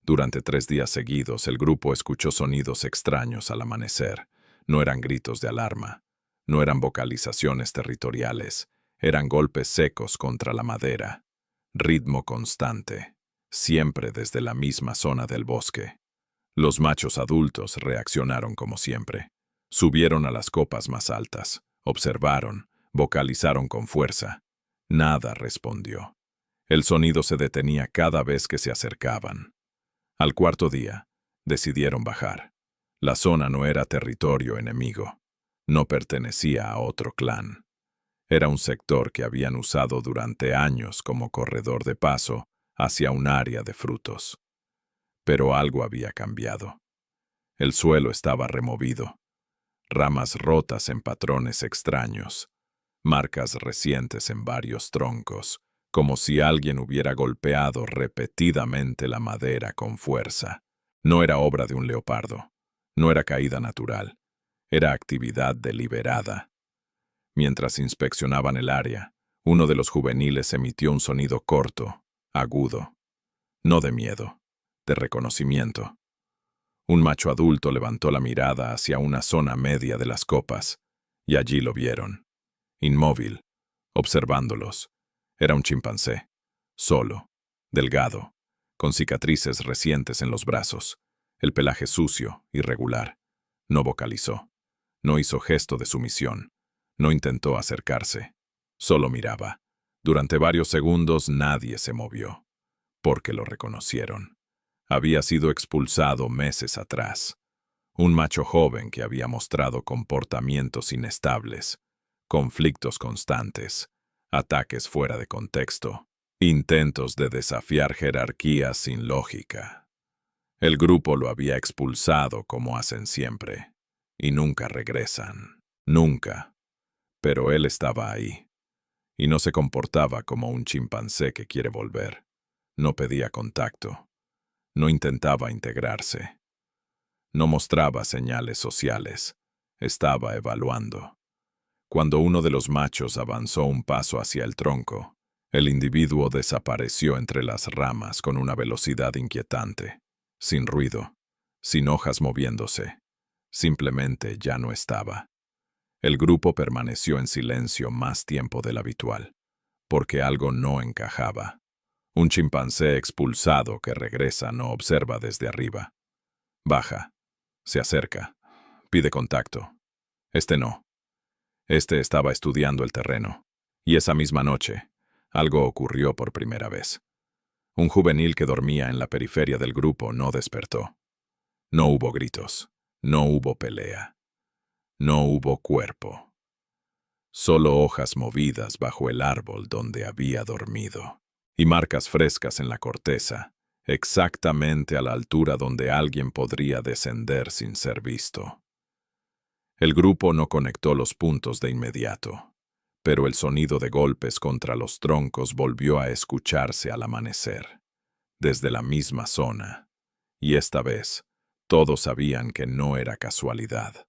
Durante 3 días seguidos, el grupo escuchó sonidos extraños al amanecer. No eran gritos de alarma, no eran vocalizaciones territoriales, eran golpes secos contra la madera. Ritmo constante, siempre desde la misma zona del bosque. Los machos adultos reaccionaron como siempre. Subieron a las copas más altas, observaron, vocalizaron con fuerza. Nada respondió. El sonido se detenía cada vez que se acercaban. Al cuarto día, decidieron bajar. La zona no era territorio enemigo. No pertenecía a otro clan. Era un sector que habían usado durante años como corredor de paso hacia un área de frutos. Pero algo había cambiado. El suelo estaba removido. Ramas rotas en patrones extraños. Marcas recientes en varios troncos, como si alguien hubiera golpeado repetidamente la madera con fuerza. No era obra de un leopardo. No era caída natural. Era actividad deliberada. Mientras inspeccionaban el área, uno de los juveniles emitió un sonido corto, agudo. No de miedo, de reconocimiento. Un macho adulto levantó la mirada hacia una zona media de las copas, y allí lo vieron. Inmóvil, observándolos. Era un chimpancé, solo, delgado, con cicatrices recientes en los brazos, el pelaje sucio, irregular. No vocalizó, no hizo gesto de sumisión, no intentó acercarse, solo miraba. Durante varios segundos nadie se movió, porque lo reconocieron. Había sido expulsado meses atrás. Un macho joven que había mostrado comportamientos inestables, conflictos constantes, ataques fuera de contexto, intentos de desafiar jerarquías sin lógica. El grupo lo había expulsado como hacen siempre, y nunca regresan. Nunca. Pero él estaba ahí, y no se comportaba como un chimpancé que quiere volver. No pedía contacto. No intentaba integrarse. No mostraba señales sociales. Estaba evaluando. Cuando uno de los machos avanzó un paso hacia el tronco, el individuo desapareció entre las ramas con una velocidad inquietante, sin ruido, sin hojas moviéndose. Simplemente ya no estaba. El grupo permaneció en silencio más tiempo del habitual, porque algo no encajaba. Un chimpancé expulsado que regresa no observa desde arriba. Baja, se acerca, pide contacto. No. Estaba estudiando el terreno, y esa misma noche, algo ocurrió por primera vez. Un juvenil que dormía en la periferia del grupo no despertó. No hubo gritos, no hubo pelea, no hubo cuerpo. Solo hojas movidas bajo el árbol donde había dormido, y marcas frescas en la corteza, exactamente a la altura donde alguien podría descender sin ser visto. El grupo no conectó los puntos de inmediato, pero el sonido de golpes contra los troncos volvió a escucharse al amanecer, desde la misma zona, y esta vez todos sabían que no era casualidad.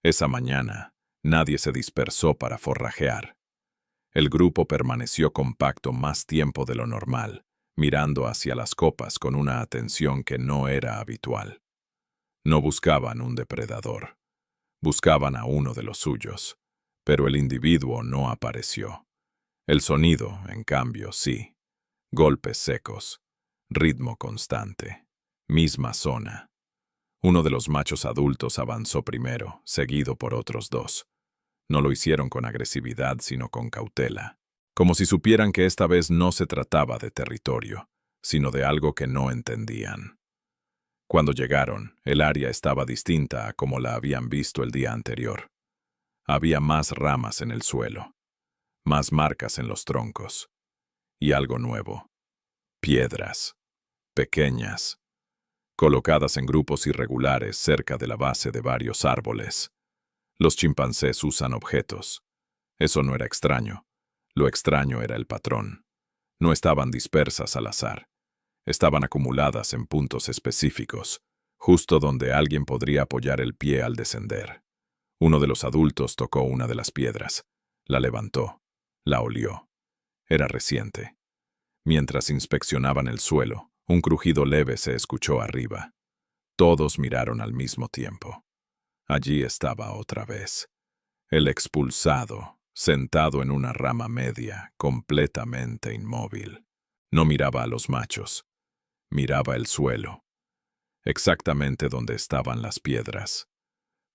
Esa mañana nadie se dispersó para forrajear. El grupo permaneció compacto más tiempo de lo normal, mirando hacia las copas con una atención que no era habitual. No buscaban un depredador. Buscaban a uno de los suyos, pero el individuo no apareció. El sonido, en cambio, sí. Golpes secos, ritmo constante, misma zona. Uno de los machos adultos avanzó primero, seguido por otros dos. No lo hicieron con agresividad, sino con cautela, como si supieran que esta vez no se trataba de territorio, sino de algo que no entendían. Cuando llegaron, el área estaba distinta a como la habían visto el día anterior. Había más ramas en el suelo, más marcas en los troncos, y algo nuevo. Piedras, pequeñas, colocadas en grupos irregulares cerca de la base de varios árboles. Los chimpancés usan objetos. Eso no era extraño. Lo extraño era el patrón. No estaban dispersas al azar. Estaban acumuladas en puntos específicos, justo donde alguien podría apoyar el pie al descender. Uno de los adultos tocó una de las piedras, la levantó, la olió. Era reciente. Mientras inspeccionaban el suelo, Un crujido leve se escuchó arriba. Todos miraron al mismo tiempo. Allí estaba otra vez. El expulsado, sentado en una rama media, completamente inmóvil. No miraba a los machos. Miraba el suelo, exactamente donde estaban las piedras,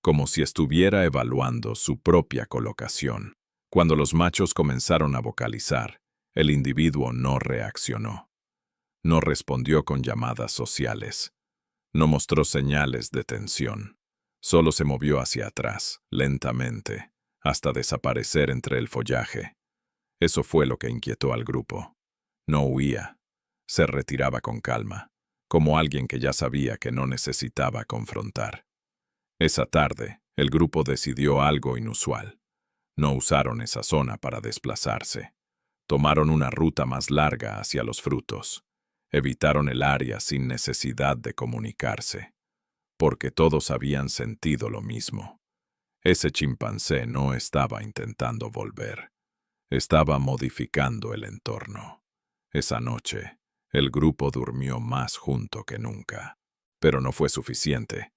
como si estuviera evaluando su propia colocación. Cuando los machos comenzaron a vocalizar, el individuo no reaccionó. No respondió con llamadas sociales. No mostró señales de tensión. Solo se movió hacia atrás, lentamente, hasta desaparecer entre el follaje. Eso fue lo que inquietó al grupo. No huía. Se retiraba con calma, como alguien que ya sabía que no necesitaba confrontar. Esa tarde, el grupo decidió algo inusual. No usaron esa zona para desplazarse. Tomaron una ruta más larga hacia los frutos. Evitaron el área sin necesidad de comunicarse, porque todos habían sentido lo mismo. Ese chimpancé no estaba intentando volver. Estaba modificando el entorno. Esa noche, el grupo durmió más junto que nunca. Pero no fue suficiente.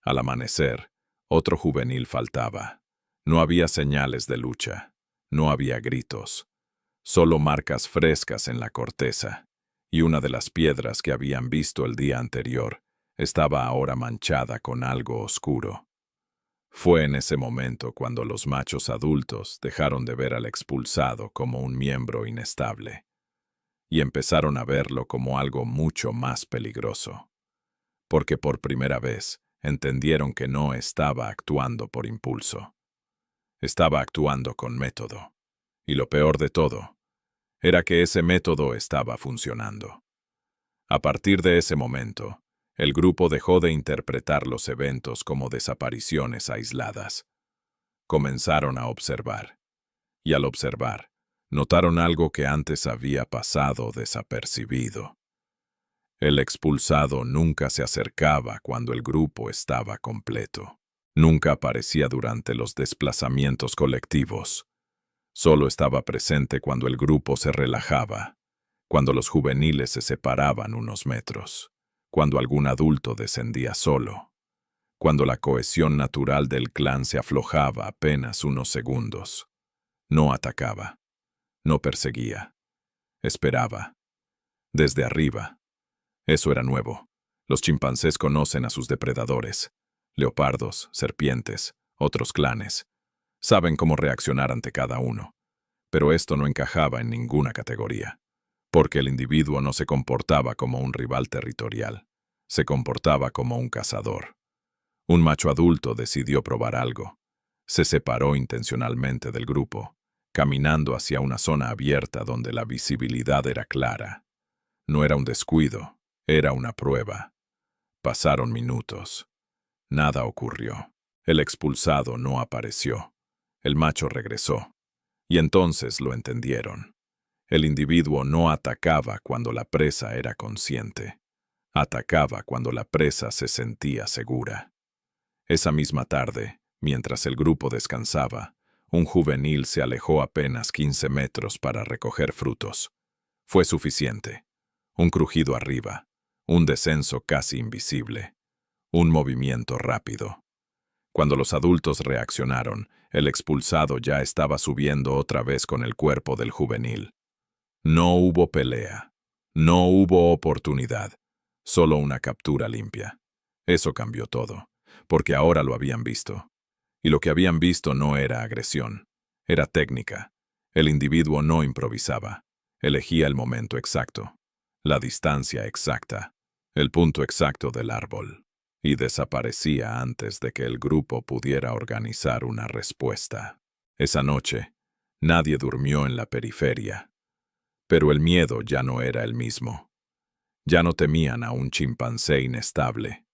Al amanecer, otro juvenil faltaba. No había señales de lucha. No había gritos. Solo marcas frescas en la corteza. Y una de las piedras que habían visto el día anterior estaba ahora manchada con algo oscuro. Fue en ese momento cuando los machos adultos dejaron de ver al expulsado como un miembro inestable y empezaron a verlo como algo mucho más peligroso, porque por primera vez entendieron que no estaba actuando por impulso. Estaba actuando con método, y lo peor de todo era que ese método estaba funcionando. A partir de ese momento, el grupo dejó de interpretar los eventos como desapariciones aisladas. Comenzaron a observar, y al observar, notaron algo que antes había pasado desapercibido. El expulsado nunca se acercaba cuando el grupo estaba completo. Nunca aparecía durante los desplazamientos colectivos. Solo estaba presente cuando el grupo se relajaba, cuando los juveniles se separaban unos metros, cuando algún adulto descendía solo, cuando la cohesión natural del clan se aflojaba apenas unos segundos. No atacaba, no perseguía, esperaba. Desde arriba. Eso era nuevo. Los chimpancés conocen a sus depredadores, leopardos, serpientes, otros clanes. Saben cómo reaccionar ante cada uno. Pero esto no encajaba en ninguna categoría, porque el individuo no se comportaba como un rival territorial, se comportaba como un cazador. Un macho adulto decidió probar algo. Se separó intencionalmente del grupo, caminando hacia una zona abierta donde la visibilidad era clara. No era un descuido, era una prueba. Pasaron minutos. Nada ocurrió. El expulsado no apareció. El macho regresó. Y entonces lo entendieron. El individuo no atacaba cuando la presa era consciente. Atacaba cuando la presa se sentía segura. Esa misma tarde, mientras el grupo descansaba, un juvenil se alejó apenas 15 metros para recoger frutos. Fue suficiente. Un crujido arriba, un descenso casi invisible, un movimiento rápido. Cuando los adultos reaccionaron, el expulsado ya estaba subiendo otra vez con el cuerpo del juvenil. No hubo pelea, no hubo oportunidad, solo una captura limpia. Eso cambió todo, porque ahora lo habían visto. Y lo que habían visto no era agresión, era técnica. El individuo no improvisaba, elegía el momento exacto, la distancia exacta, el punto exacto del árbol, y desaparecía antes de que el grupo pudiera organizar una respuesta. Esa noche, nadie durmió en la periferia, pero el miedo ya no era el mismo. Ya no temían a un chimpancé inestable.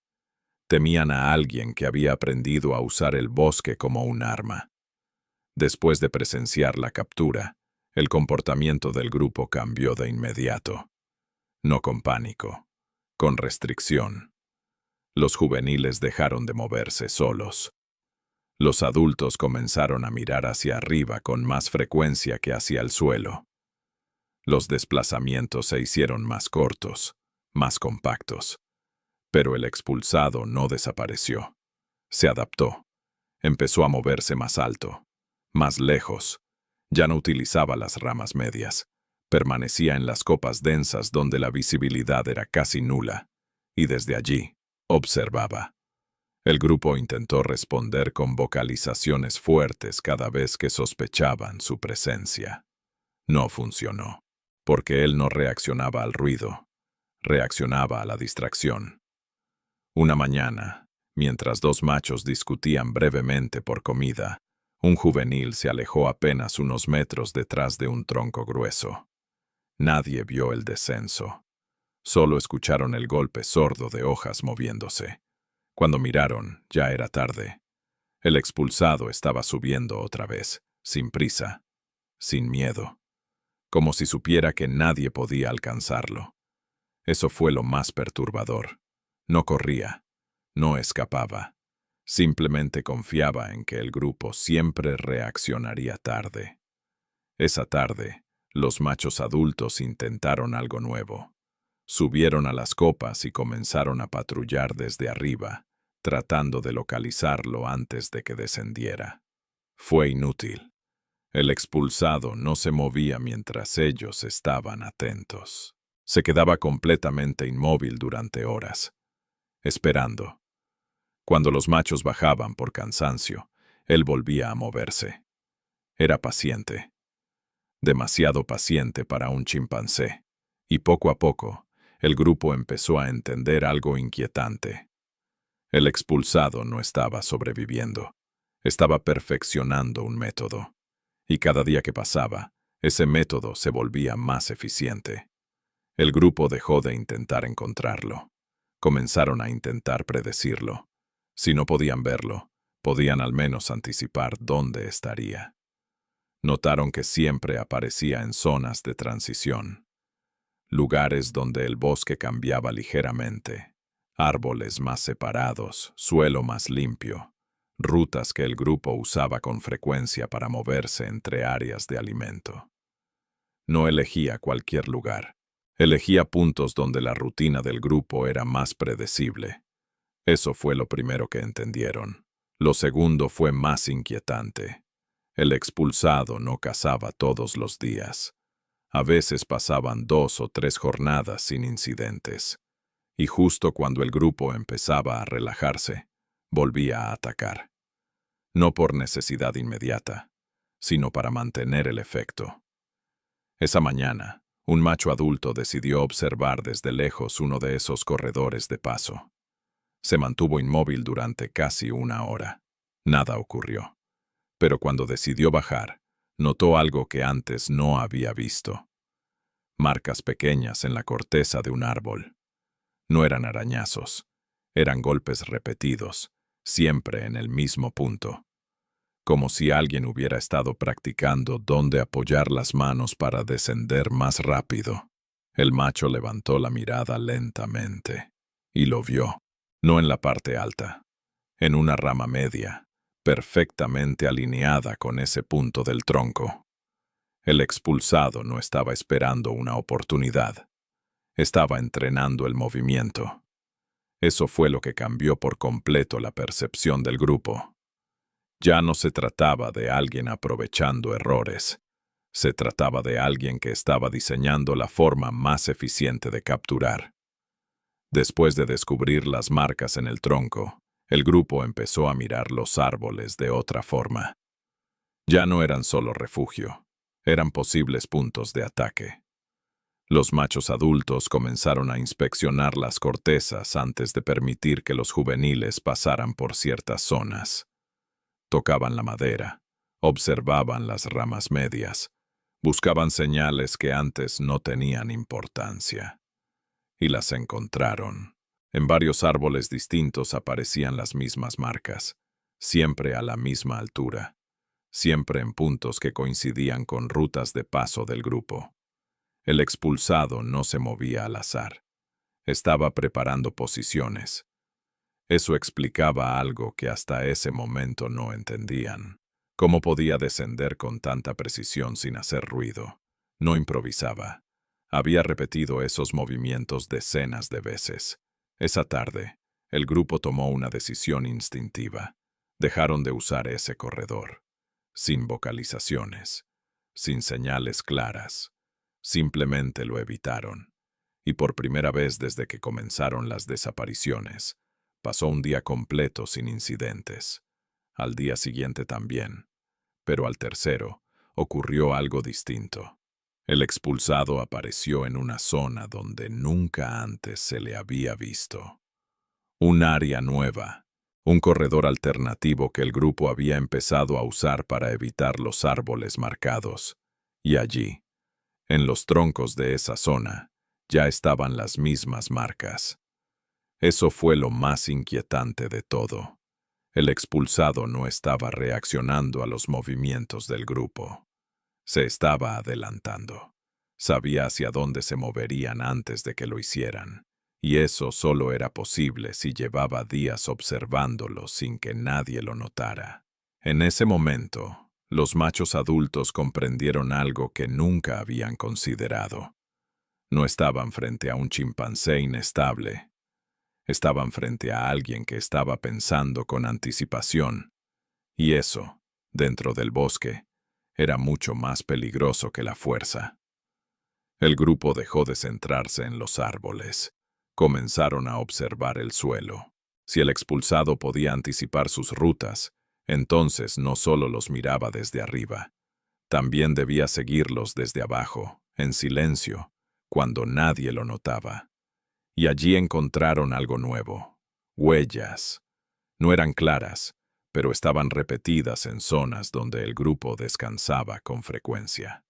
Temían a alguien que había aprendido a usar el bosque como un arma. Después de presenciar la captura, el comportamiento del grupo cambió de inmediato. No con pánico, con restricción. Los juveniles dejaron de moverse solos. Los adultos comenzaron a mirar hacia arriba con más frecuencia que hacia el suelo. Los desplazamientos se hicieron más cortos, más compactos. Pero el expulsado no desapareció. Se adaptó. Empezó a moverse más alto, más lejos. Ya no utilizaba las ramas medias. Permanecía en las copas densas donde la visibilidad era casi nula, y desde allí observaba. El grupo intentó responder con vocalizaciones fuertes cada vez que sospechaban su presencia. No funcionó, porque él no reaccionaba al ruido, reaccionaba a la distracción. Una mañana, mientras dos machos discutían brevemente por comida, un juvenil se alejó apenas unos metros detrás de un tronco grueso. Nadie vio el descenso. Solo escucharon el golpe sordo de hojas moviéndose. Cuando miraron, ya era tarde. El expulsado estaba subiendo otra vez, sin prisa, sin miedo, como si supiera que nadie podía alcanzarlo. Eso fue lo más perturbador. No corría, no escapaba. Simplemente confiaba en que el grupo siempre reaccionaría tarde. Esa tarde, los machos adultos intentaron algo nuevo. Subieron a las copas y comenzaron a patrullar desde arriba, tratando de localizarlo antes de que descendiera. Fue inútil. El expulsado no se movía mientras ellos estaban atentos. Se quedaba completamente inmóvil durante horas, esperando. Cuando los machos bajaban por cansancio, él volvía a moverse. Era paciente. Demasiado paciente para un chimpancé. Y poco a poco, el grupo empezó a entender algo inquietante. El expulsado no estaba sobreviviendo. Estaba perfeccionando un método. Y cada día que pasaba, ese método se volvía más eficiente. El grupo dejó de intentar encontrarlo. Comenzaron a intentar predecirlo. Si no podían verlo, podían al menos anticipar dónde estaría. Notaron que siempre aparecía en zonas de transición. Lugares donde el bosque cambiaba ligeramente. Árboles más separados, suelo más limpio. Rutas que el grupo usaba con frecuencia para moverse entre áreas de alimento. No elegía cualquier lugar. Elegía puntos donde la rutina del grupo era más predecible. Eso fue lo primero que entendieron. Lo segundo fue más inquietante. El expulsado no cazaba todos los días. A veces pasaban 2 o 3 jornadas sin incidentes. Y justo cuando el grupo empezaba a relajarse, volvía a atacar. No por necesidad inmediata, sino para mantener el efecto. Esa mañana, un macho adulto decidió observar desde lejos uno de esos corredores de paso. Se mantuvo inmóvil durante casi 1 hora. Nada ocurrió. Pero cuando decidió bajar, notó algo que antes no había visto. Marcas pequeñas en la corteza de un árbol. No eran arañazos, eran golpes repetidos, siempre en el mismo punto. Como si alguien hubiera estado practicando dónde apoyar las manos para descender más rápido. El macho levantó la mirada lentamente y lo vio, no en la parte alta, en una rama media, perfectamente alineada con ese punto del tronco. El expulsado no estaba esperando una oportunidad. Estaba entrenando el movimiento. Eso fue lo que cambió por completo la percepción del grupo. Ya no se trataba de alguien aprovechando errores. Se trataba de alguien que estaba diseñando la forma más eficiente de capturar. Después de descubrir las marcas en el tronco, el grupo empezó a mirar los árboles de otra forma. Ya no eran solo refugio, eran posibles puntos de ataque. Los machos adultos comenzaron a inspeccionar las cortezas antes de permitir que los juveniles pasaran por ciertas zonas. Tocaban la madera, observaban las ramas medias, buscaban señales que antes no tenían importancia. Y las encontraron. En varios árboles distintos aparecían las mismas marcas, siempre a la misma altura, siempre en puntos que coincidían con rutas de paso del grupo. El expulsado no se movía al azar. Estaba preparando posiciones. Eso explicaba algo que hasta ese momento no entendían. ¿Cómo podía descender con tanta precisión sin hacer ruido? No improvisaba. Había repetido esos movimientos decenas de veces. Esa tarde, el grupo tomó una decisión instintiva. Dejaron de usar ese corredor. Sin vocalizaciones, sin señales claras. Simplemente lo evitaron. Y por primera vez desde que comenzaron las desapariciones, pasó un día completo sin incidentes. Al día siguiente también. Pero al tercero, ocurrió algo distinto. El expulsado apareció en una zona donde nunca antes se le había visto. Un área nueva, un corredor alternativo que el grupo había empezado a usar para evitar los árboles marcados. Y allí, en los troncos de esa zona, ya estaban las mismas marcas. Eso fue lo más inquietante de todo. El expulsado no estaba reaccionando a los movimientos del grupo. Se estaba adelantando. Sabía hacia dónde se moverían antes de que lo hicieran. Y eso solo era posible si llevaba días observándolo sin que nadie lo notara. En ese momento, los machos adultos comprendieron algo que nunca habían considerado. No estaban frente a un chimpancé inestable. Estaban frente a alguien que estaba pensando con anticipación. Y eso, dentro del bosque, era mucho más peligroso que la fuerza. El grupo dejó de centrarse en los árboles. Comenzaron a observar el suelo. Si el expulsado podía anticipar sus rutas, entonces no solo los miraba desde arriba, también debía seguirlos desde abajo, en silencio, cuando nadie lo notaba. Y allí encontraron algo nuevo. Huellas. No eran claras, pero estaban repetidas en zonas donde el grupo descansaba con frecuencia.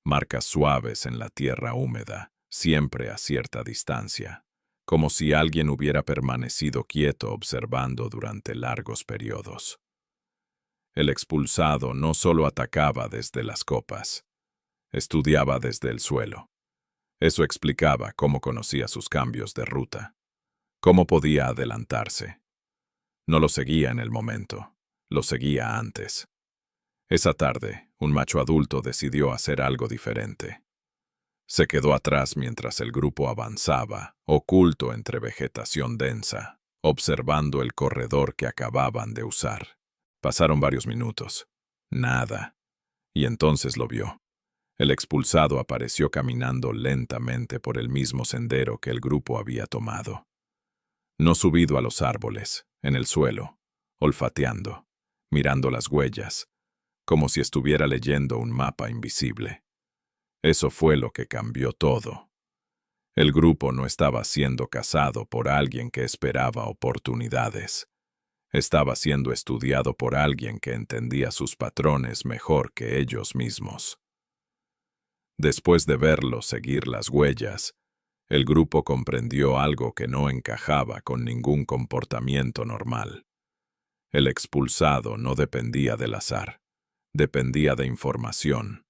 Marcas suaves en la tierra húmeda, siempre a cierta distancia, como si alguien hubiera permanecido quieto observando durante largos periodos. El expulsado no solo atacaba desde las copas, estudiaba desde el suelo. Eso explicaba cómo conocía sus cambios de ruta, cómo podía adelantarse. No lo seguía en el momento, lo seguía antes. Esa tarde, un macho adulto decidió hacer algo diferente. Se quedó atrás mientras el grupo avanzaba, oculto entre vegetación densa, observando el corredor que acababan de usar. Pasaron varios minutos. Nada. Y entonces lo vio. El expulsado apareció caminando lentamente por el mismo sendero que el grupo había tomado. No subido a los árboles, en el suelo, olfateando, mirando las huellas, como si estuviera leyendo un mapa invisible. Eso fue lo que cambió todo. El grupo no estaba siendo cazado por alguien que esperaba oportunidades. Estaba siendo estudiado por alguien que entendía sus patrones mejor que ellos mismos. Después de verlo seguir las huellas, el grupo comprendió algo que no encajaba con ningún comportamiento normal. El expulsado no dependía del azar, dependía de información.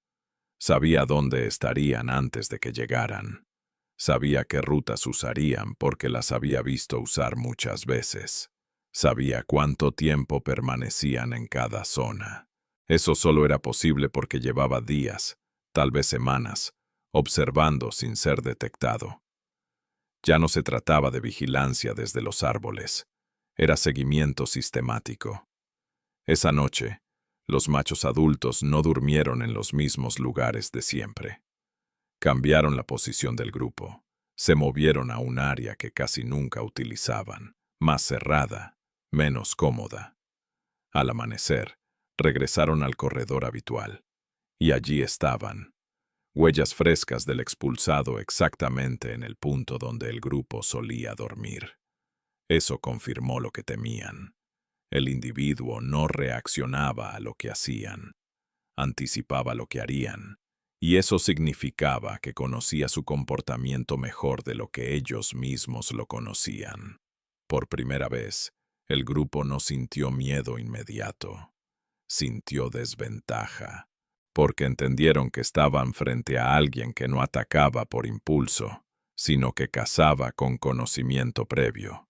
Sabía dónde estarían antes de que llegaran. Sabía qué rutas usarían porque las había visto usar muchas veces. Sabía cuánto tiempo permanecían en cada zona. Eso solo era posible porque llevaba días, tal vez semanas, observando sin ser detectado. Ya no se trataba de vigilancia desde los árboles. Era seguimiento sistemático. Esa noche, los machos adultos no durmieron en los mismos lugares de siempre. Cambiaron la posición del grupo. Se movieron a un área que casi nunca utilizaban, más cerrada, menos cómoda. Al amanecer, regresaron al corredor habitual. Y allí estaban, huellas frescas del expulsado exactamente en el punto donde el grupo solía dormir. Eso confirmó lo que temían. El individuo no reaccionaba a lo que hacían, anticipaba lo que harían, y eso significaba que conocía su comportamiento mejor de lo que ellos mismos lo conocían. Por primera vez, el grupo no sintió miedo inmediato, sintió desventaja, porque entendieron que estaban frente a alguien que no atacaba por impulso, sino que cazaba con conocimiento previo.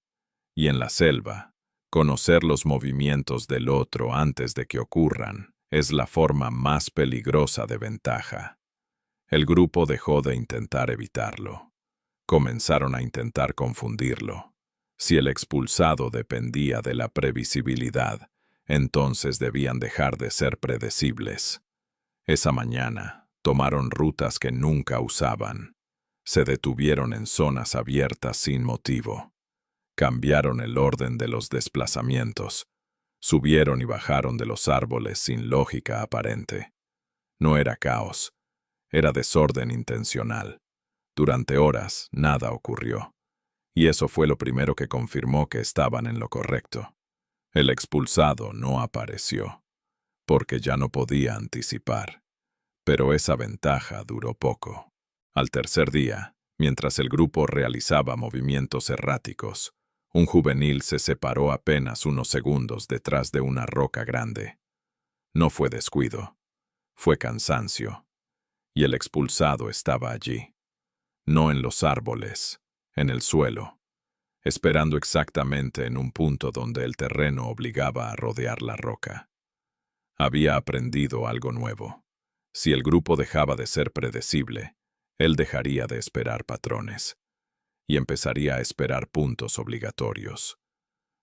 Y en la selva, conocer los movimientos del otro antes de que ocurran es la forma más peligrosa de ventaja. El grupo dejó de intentar evitarlo. Comenzaron a intentar confundirlo. Si el expulsado dependía de la previsibilidad, entonces debían dejar de ser predecibles. Esa mañana, tomaron rutas que nunca usaban. Se detuvieron en zonas abiertas sin motivo. Cambiaron el orden de los desplazamientos. Subieron y bajaron de los árboles sin lógica aparente. No era caos, era desorden intencional. Durante horas, nada ocurrió. Y eso fue lo primero que confirmó que estaban en lo correcto. El expulsado no apareció, porque ya no podía anticipar. Pero esa ventaja duró poco. Al tercer día, mientras el grupo realizaba movimientos erráticos, un juvenil se separó apenas unos segundos detrás de una roca grande. No fue descuido, fue cansancio. Y el expulsado estaba allí. No en los árboles, en el suelo, esperando exactamente en un punto donde el terreno obligaba a rodear la roca. Había aprendido algo nuevo. Si el grupo dejaba de ser predecible, él dejaría de esperar patrones y empezaría a esperar puntos obligatorios,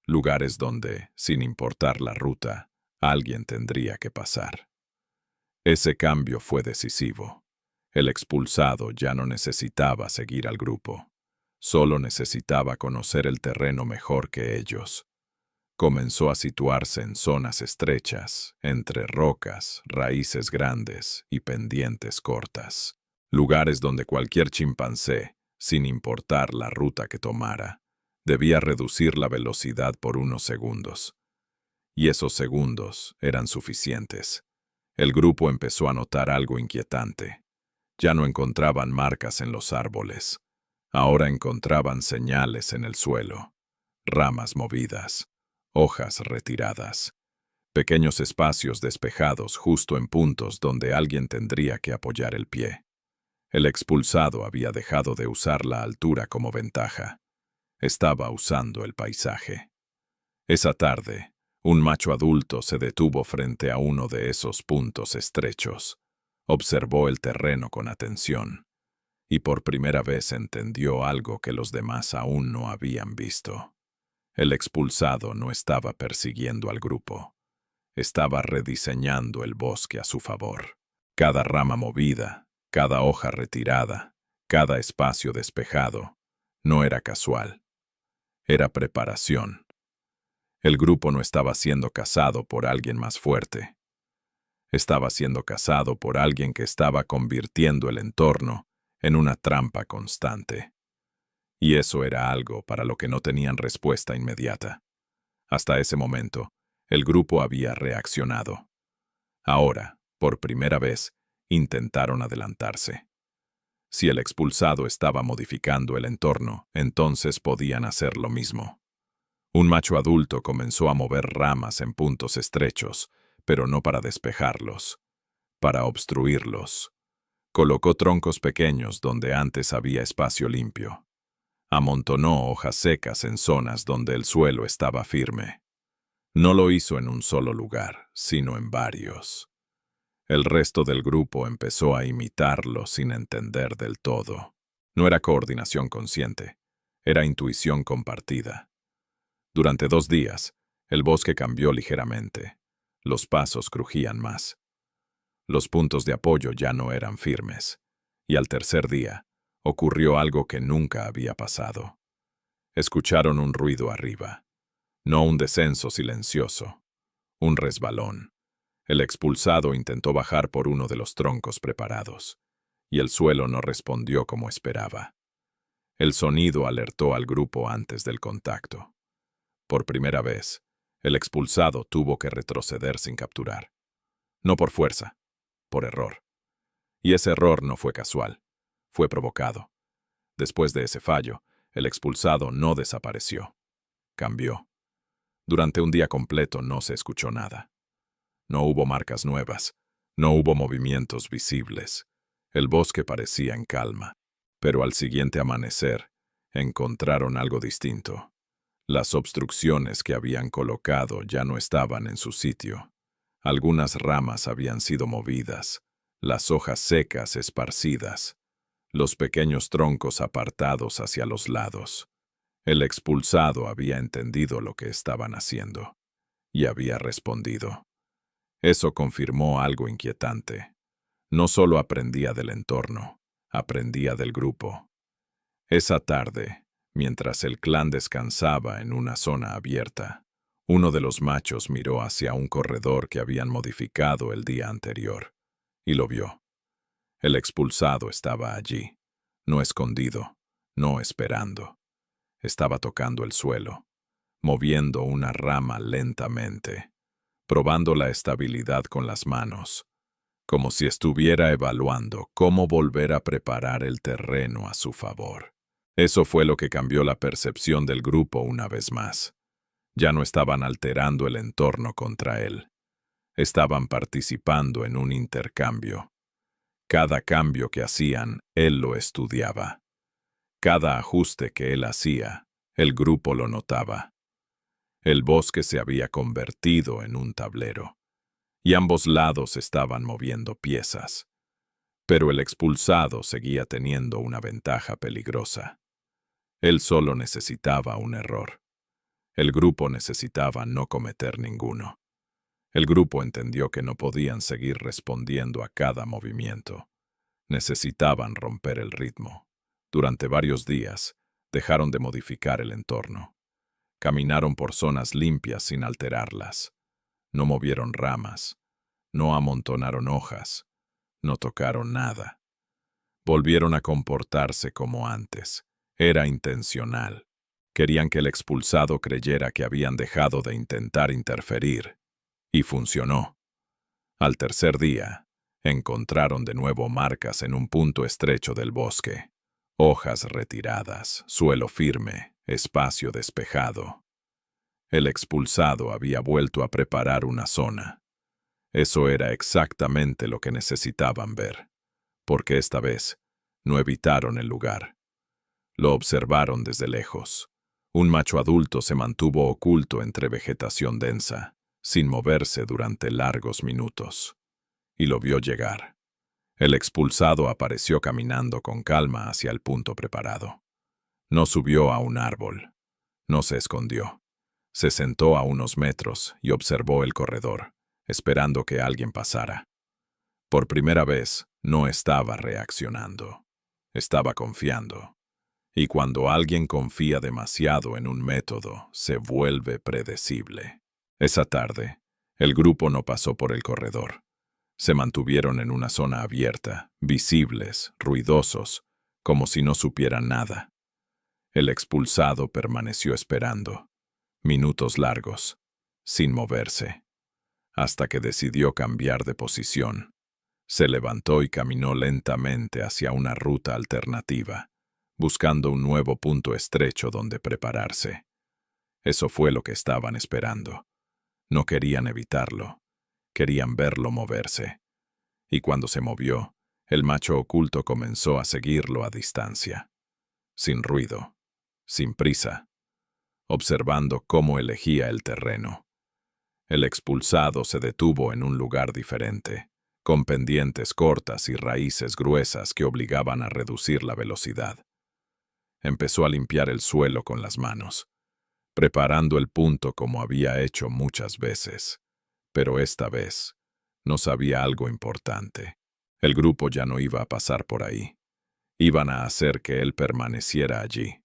lugares donde, sin importar la ruta, alguien tendría que pasar. Ese cambio fue decisivo. El expulsado ya no necesitaba seguir al grupo, solo necesitaba conocer el terreno mejor que ellos. Comenzó a situarse en zonas estrechas, entre rocas, raíces grandes y pendientes cortas, lugares donde cualquier chimpancé, sin importar la ruta que tomara, debía reducir la velocidad por unos segundos. Y esos segundos eran suficientes. El grupo empezó a notar algo inquietante. Ya no encontraban marcas en los árboles. Ahora encontraban señales en el suelo, ramas movidas, hojas retiradas, pequeños espacios despejados justo en puntos donde alguien tendría que apoyar el pie. El expulsado había dejado de usar la altura como ventaja. Estaba usando el paisaje. Esa tarde, un macho adulto se detuvo frente a uno de esos puntos estrechos. Observó el terreno con atención y por primera vez entendió algo que los demás aún no habían visto. El expulsado no estaba persiguiendo al grupo. Estaba rediseñando el bosque a su favor. Cada rama movida, cada hoja retirada, cada espacio despejado, no era casual. Era preparación. El grupo no estaba siendo cazado por alguien más fuerte. Estaba siendo cazado por alguien que estaba convirtiendo el entorno en una trampa constante. Y eso era algo para lo que no tenían respuesta inmediata. Hasta ese momento, el grupo había reaccionado. Ahora, por primera vez, intentaron adelantarse. Si el expulsado estaba modificando el entorno, entonces podían hacer lo mismo. Un macho adulto comenzó a mover ramas en puntos estrechos, pero no para despejarlos, para obstruirlos. Colocó troncos pequeños donde antes había espacio limpio. Amontonó hojas secas en zonas donde el suelo estaba firme. No lo hizo en un solo lugar, sino en varios. El resto del grupo empezó a imitarlo sin entender del todo. No era coordinación consciente, era intuición compartida. Durante 2 días, el bosque cambió ligeramente. Los pasos crujían más. Los puntos de apoyo ya no eran firmes. Y al tercer día, ocurrió algo que nunca había pasado. Escucharon un ruido arriba. No un descenso silencioso, un resbalón. El expulsado intentó bajar por uno de los troncos preparados, y el suelo no respondió como esperaba. El sonido alertó al grupo antes del contacto. Por primera vez, el expulsado tuvo que retroceder sin capturar. No por fuerza, por error. Y ese error no fue casual, fue provocado. Después de ese fallo, el expulsado no desapareció. Cambió. Durante un día completo no se escuchó nada. No hubo marcas nuevas, no hubo movimientos visibles. El bosque parecía en calma. Pero al siguiente amanecer, encontraron algo distinto. Las obstrucciones que habían colocado ya no estaban en su sitio. Algunas ramas habían sido movidas, las hojas secas esparcidas, los pequeños troncos apartados hacia los lados. El expulsado había entendido lo que estaban haciendo y había respondido. Eso confirmó algo inquietante. No solo aprendía del entorno, aprendía del grupo. Esa tarde, mientras el clan descansaba en una zona abierta, uno de los machos miró hacia un corredor que habían modificado el día anterior, y lo vio. El expulsado estaba allí, no escondido, no esperando. Estaba tocando el suelo, moviendo una rama lentamente, probando la estabilidad con las manos, como si estuviera evaluando cómo volver a preparar el terreno a su favor. Eso fue lo que cambió la percepción del grupo una vez más. Ya no estaban alterando el entorno contra él. Estaban participando en un intercambio. Cada cambio que hacían, él lo estudiaba. Cada ajuste que él hacía, el grupo lo notaba. El bosque se había convertido en un tablero, y ambos lados estaban moviendo piezas. Pero el expulsado seguía teniendo una ventaja peligrosa. Él solo necesitaba un error. El grupo necesitaba no cometer ninguno. El grupo entendió que no podían seguir respondiendo a cada movimiento. Necesitaban romper el ritmo. Durante varios días, dejaron de modificar el entorno. Caminaron por zonas limpias sin alterarlas. No movieron ramas. No amontonaron hojas. No tocaron nada. Volvieron a comportarse como antes. Era intencional. Querían que el expulsado creyera que habían dejado de intentar interferir. Y funcionó. Al tercer día, encontraron de nuevo marcas en un punto estrecho del bosque. Hojas retiradas, suelo firme, espacio despejado. El expulsado había vuelto a preparar una zona. Eso era exactamente lo que necesitaban ver, porque esta vez no evitaron el lugar. Lo observaron desde lejos. Un macho adulto se mantuvo oculto entre vegetación densa, sin moverse durante largos minutos. Y lo vio llegar. El expulsado apareció caminando con calma hacia el punto preparado. No subió a un árbol. No se escondió. Se sentó a unos metros y observó el corredor, esperando que alguien pasara. Por primera vez, no estaba reaccionando. Estaba confiando. Y cuando alguien confía demasiado en un método, se vuelve predecible. Esa tarde, el grupo no pasó por el corredor. Se mantuvieron en una zona abierta, visibles, ruidosos, como si no supieran nada. El expulsado permaneció esperando, minutos largos, sin moverse, hasta que decidió cambiar de posición. Se levantó y caminó lentamente hacia una ruta alternativa, buscando un nuevo punto estrecho donde prepararse. Eso fue lo que estaban esperando. No querían evitarlo. Querían verlo moverse. Y cuando se movió, el macho oculto comenzó a seguirlo a distancia. Sin ruido, sin prisa, observando cómo elegía el terreno. El expulsado se detuvo en un lugar diferente, con pendientes cortas y raíces gruesas que obligaban a reducir la velocidad. Empezó a limpiar el suelo con las manos, preparando el punto como había hecho muchas veces. Pero esta vez no sabía algo importante. El grupo ya no iba a pasar por ahí. Iban a hacer que él permaneciera allí.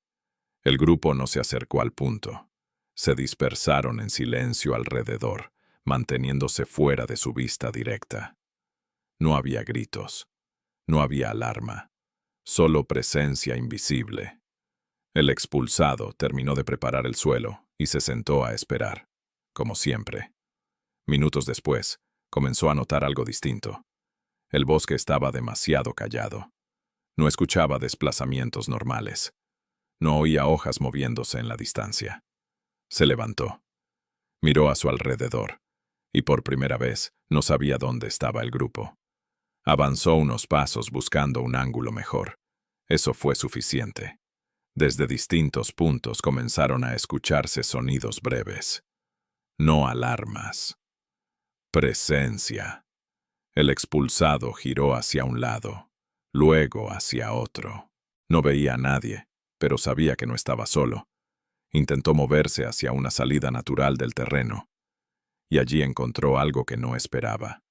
El grupo no se acercó al punto. Se dispersaron en silencio alrededor, manteniéndose fuera de su vista directa. No había gritos. No había alarma. Solo presencia invisible. El expulsado terminó de preparar el suelo y se sentó a esperar, como siempre. Minutos después, comenzó a notar algo distinto. El bosque estaba demasiado callado. No escuchaba desplazamientos normales. No oía hojas moviéndose en la distancia. Se levantó. Miró a su alrededor, y por primera vez no sabía dónde estaba el grupo. Avanzó unos pasos buscando un ángulo mejor. Eso fue suficiente. Desde distintos puntos comenzaron a escucharse sonidos breves. No alarmas. Presencia. El expulsado giró hacia un lado, luego hacia otro. No veía a nadie, pero sabía que no estaba solo. Intentó moverse hacia una salida natural del terreno, y allí encontró algo que no esperaba.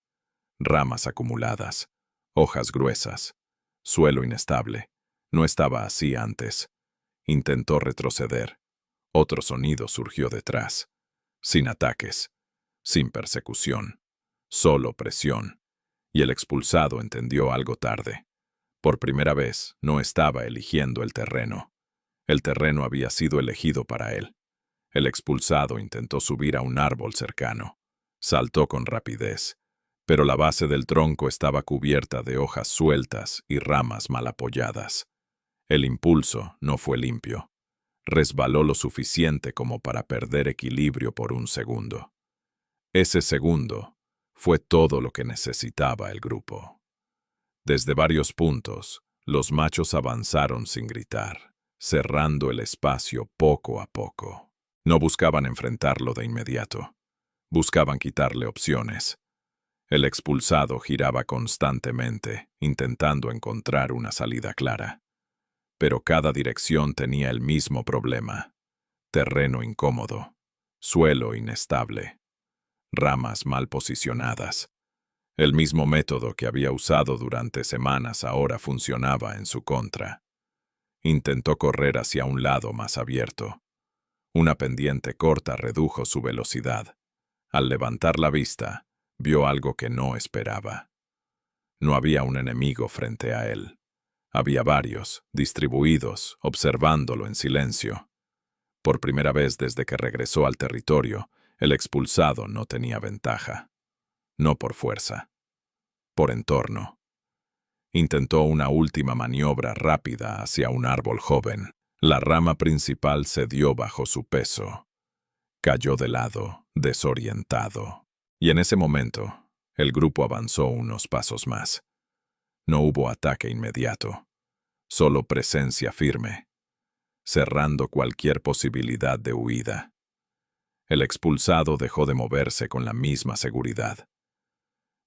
Ramas acumuladas, hojas gruesas, suelo inestable. No estaba así antes. Intentó retroceder. Otro sonido surgió detrás. Sin ataques, sin persecución, solo presión. Y el expulsado entendió algo tarde. Por primera vez, no estaba eligiendo el terreno. El terreno había sido elegido para él. El expulsado intentó subir a un árbol cercano. Saltó con rapidez, pero la base del tronco estaba cubierta de hojas sueltas y ramas mal apoyadas. El impulso no fue limpio. Resbaló lo suficiente como para perder equilibrio por un segundo. Ese segundo fue todo lo que necesitaba el grupo. Desde varios puntos, los machos avanzaron sin gritar, cerrando el espacio poco a poco. No buscaban enfrentarlo de inmediato. Buscaban quitarle opciones. El expulsado giraba constantemente, intentando encontrar una salida clara. Pero cada dirección tenía el mismo problema. Terreno incómodo, suelo inestable, ramas mal posicionadas. El mismo método que había usado durante semanas ahora funcionaba en su contra. Intentó correr hacia un lado más abierto. Una pendiente corta redujo su velocidad. Al levantar la vista, vio algo que no esperaba. No había un enemigo frente a él. Había varios, distribuidos, observándolo en silencio. Por primera vez desde que regresó al territorio, el expulsado no tenía ventaja. No por fuerza, por entorno. Intentó una última maniobra rápida hacia un árbol joven. La rama principal cedió bajo su peso. Cayó de lado, desorientado. Y en ese momento, el grupo avanzó unos pasos más. No hubo ataque inmediato, solo presencia firme, cerrando cualquier posibilidad de huida. El expulsado dejó de moverse con la misma seguridad.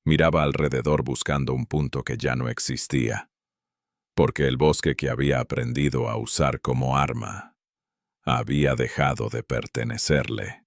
Miraba alrededor buscando un punto que ya no existía, porque el bosque que había aprendido a usar como arma había dejado de pertenecerle.